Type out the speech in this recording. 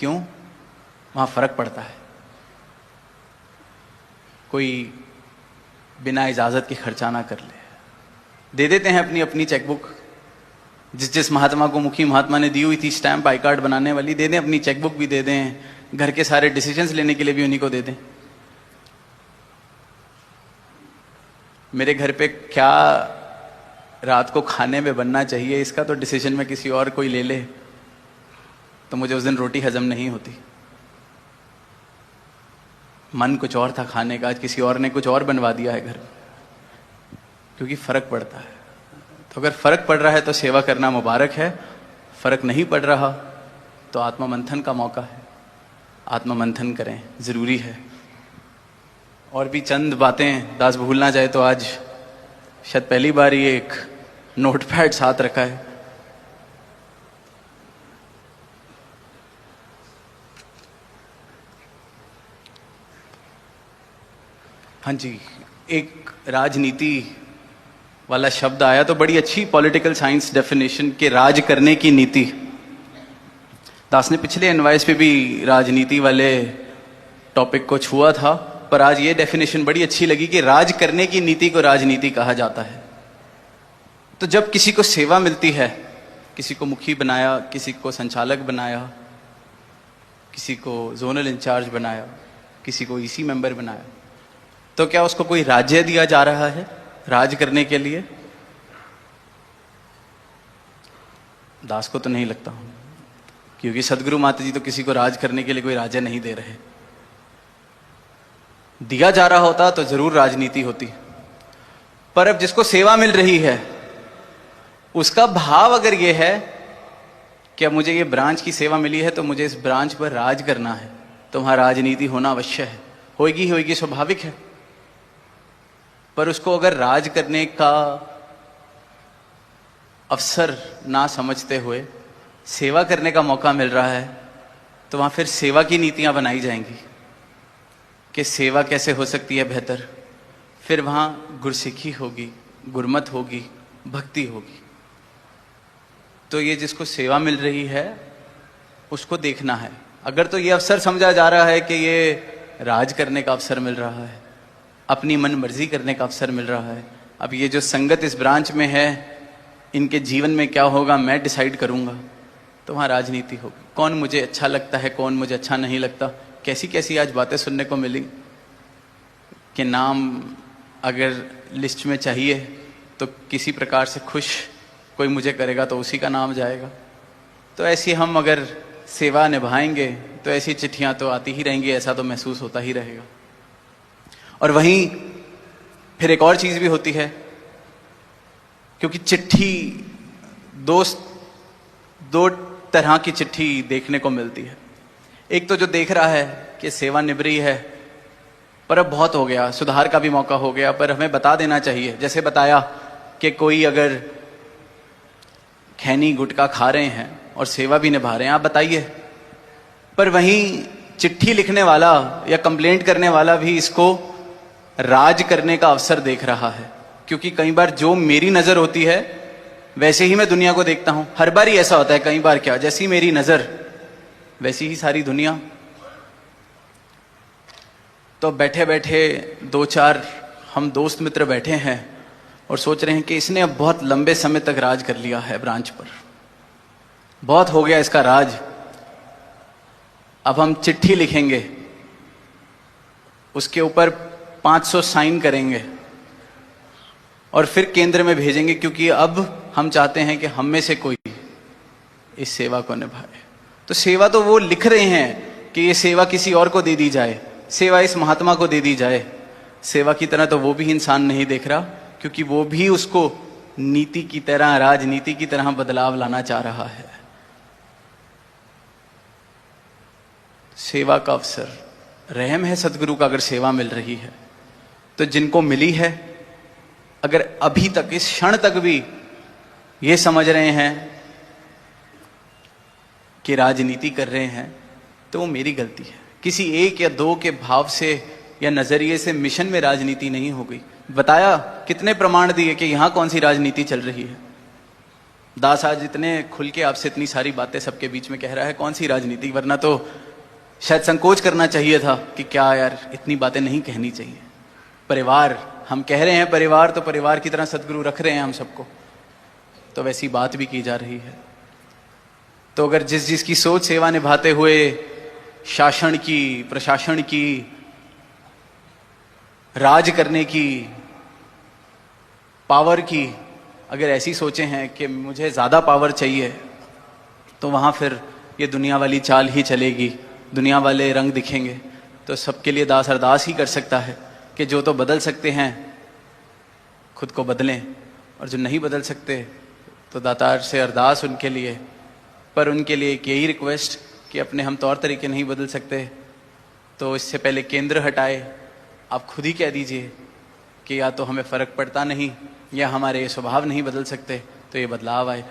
क्यों? वहां फर्क पड़ता है। कोई बिना इजाजत के खर्चा ना कर ले, दे देते हैं अपनी अपनी चेकबुक। जिस महात्मा को मुखी महात्मा ने दी हुई थी स्टैंप आई कार्ड बनाने वाली, दे दें अपनी चेकबुक भी दे दें, घर के सारे डिसीजंस लेने के लिए भी उन्हीं को दे दें। मेरे घर पे क्या रात को खाने में बनना चाहिए, इसका तो डिसीजन में किसी और कोई ले ले तो मुझे उस दिन रोटी हजम नहीं होती। मन कुछ और था खाने का, आज किसी और ने कुछ और बनवा दिया है घर में, क्योंकि फर्क पड़ता है। तो अगर फर्क पड़ रहा है तो सेवा करना मुबारक है, फर्क नहीं पड़ रहा तो आत्मा मंथन का मौका है, आत्मा मंथन करें, जरूरी है। और भी चंद बातें दास भूल ना जाए तो आज शायद पहली बार ये एक नोटपैड साथ रखा है। हाँ जी, एक राजनीति वाला शब्द आया तो बड़ी अच्छी पॉलिटिकल साइंस डेफिनेशन के राज करने की नीति। दास ने पिछले इनवाइस पे भी राजनीति वाले टॉपिक को छुआ था, पर आज ये डेफिनेशन बड़ी अच्छी लगी कि राज करने की नीति को राजनीति कहा जाता है। तो जब किसी को सेवा मिलती है, किसी को मुखी बनाया, किसी को संचालक बनाया, किसी को जोनल इंचार्ज बनाया, किसी को ईसी मेंबर बनाया, तो क्या उसको कोई राज्य दिया जा रहा है राज करने के लिए? दास को तो नहीं लगता, क्योंकि सदगुरु माता जी तो किसी को राज करने के लिए कोई राज्य नहीं दे रहे। दिया जा रहा होता तो जरूर राजनीति होती। पर अब जिसको सेवा मिल रही है उसका भाव अगर यह है कि अब मुझे ये ब्रांच की सेवा मिली है तो मुझे इस ब्रांच पर राज करना है, तो वहां राजनीति होना अवश्य है, होगी, स्वाभाविक है। पर उसको अगर राज करने का अवसर ना समझते हुए सेवा करने का मौका मिल रहा है, तो वहां फिर सेवा की नीतियां बनाई जाएंगी कि सेवा कैसे हो सकती है बेहतर। फिर वहां गुरसिखी होगी, गुरमत होगी, भक्ति होगी। तो ये जिसको सेवा मिल रही है उसको देखना है। अगर तो ये अवसर समझा जा रहा है कि ये राज करने का अवसर मिल रहा है, अपनी मन मर्जी करने का अवसर मिल रहा है, अब ये जो संगत इस ब्रांच में है इनके जीवन में क्या होगा मैं डिसाइड करूंगा, तो वहां राजनीति होगी। कौन मुझे अच्छा लगता है, कौन मुझे अच्छा नहीं लगता, कैसी कैसी आज बातें सुनने को मिली कि नाम अगर लिस्ट में चाहिए तो किसी प्रकार से खुश कोई मुझे करेगा तो उसी का नाम जाएगा। तो ऐसी हम अगर सेवा निभाएंगे तो ऐसी चिट्ठियां तो आती ही रहेंगी, ऐसा तो महसूस होता ही रहेगा। और वहीं फिर एक और चीज भी होती है, क्योंकि चिट्ठी दो तरह की चिट्ठी देखने को मिलती है। एक तो जो देख रहा है कि सेवा निभ रही है पर अब बहुत हो गया, सुधार का भी मौका हो गया, पर हमें बता देना चाहिए। जैसे बताया कि कोई अगर खैनी गुटखा खा रहे हैं और सेवा भी निभा रहे हैं, आप बताइए। पर वहीं चिट्ठी लिखने वाला या कंप्लेंट करने वाला भी इसको राज करने का अवसर देख रहा है, क्योंकि कई बार जो मेरी नजर होती है वैसे ही मैं दुनिया को देखता हूं। हर बार ही ऐसा होता है, कई बार क्या, जैसी मेरी नजर वैसी ही सारी दुनिया। तो बैठे बैठे दो चार हम दोस्त मित्र बैठे हैं और सोच रहे हैं कि इसने अब बहुत लंबे समय तक राज कर लिया है ब्रांच पर, बहुत हो गया इसका राज। अब हम चिट्ठी लिखेंगे, उसके ऊपर 500 साइन करेंगे और फिर केंद्र में भेजेंगे, क्योंकि अब हम चाहते हैं कि हम में से कोई इस सेवा को निभाए। तो सेवा तो वो लिख रहे हैं कि ये सेवा किसी और को दे दी जाए, सेवा इस महात्मा को दे दी जाए। सेवा की तरह तो वो भी इंसान नहीं देख रहा, क्योंकि वो भी उसको नीति की तरह, राजनीति की तरह बदलाव लाना चाह रहा है। सेवा का अवसर, रहम है सदगुरु का अगर सेवा मिल रही है तो जिनको मिली है, अगर अभी तक इस क्षण तक भी ये समझ रहे हैं कि राजनीति कर रहे हैं, तो वो मेरी गलती है। किसी एक या दो के भाव से या नजरिए से मिशन में राजनीति नहीं हो गई। बताया, कितने प्रमाण दिए कि यहां कौन सी राजनीति चल रही है। दास आज इतने खुल के आपसे इतनी सारी बातें सबके बीच में कह रहा है, कौन सी राजनीति, वरना तो शायद संकोच करना चाहिए था कि क्या यार इतनी बातें नहीं कहनी चाहिए। परिवार हम कह रहे हैं, परिवार तो परिवार की तरह सदगुरु रख रहे हैं हम सबको, तो वैसी बात भी की जा रही है। तो अगर जिस जिसकी सोच सेवा निभाते हुए शासन की, प्रशासन की, राज करने की, पावर की, अगर ऐसी सोचें हैं कि मुझे ज़्यादा पावर चाहिए, तो वहाँ फिर ये दुनिया वाली चाल ही चलेगी, दुनिया वाले रंग दिखेंगे। तो सबके लिए दास अरदास ही कर सकता है कि जो तो बदल सकते हैं खुद को बदलें, और जो नहीं बदल सकते तो दातार से अरदास उनके लिए। पर उनके लिए एक यही रिक्वेस्ट कि अपने हम तौर तरीके नहीं बदल सकते तो इससे पहले केंद्र हटाए। आप खुद ही कह दीजिए कि या तो हमें फ़र्क पड़ता नहीं या हमारे ये स्वभाव नहीं बदल सकते, तो ये बदलाव आए।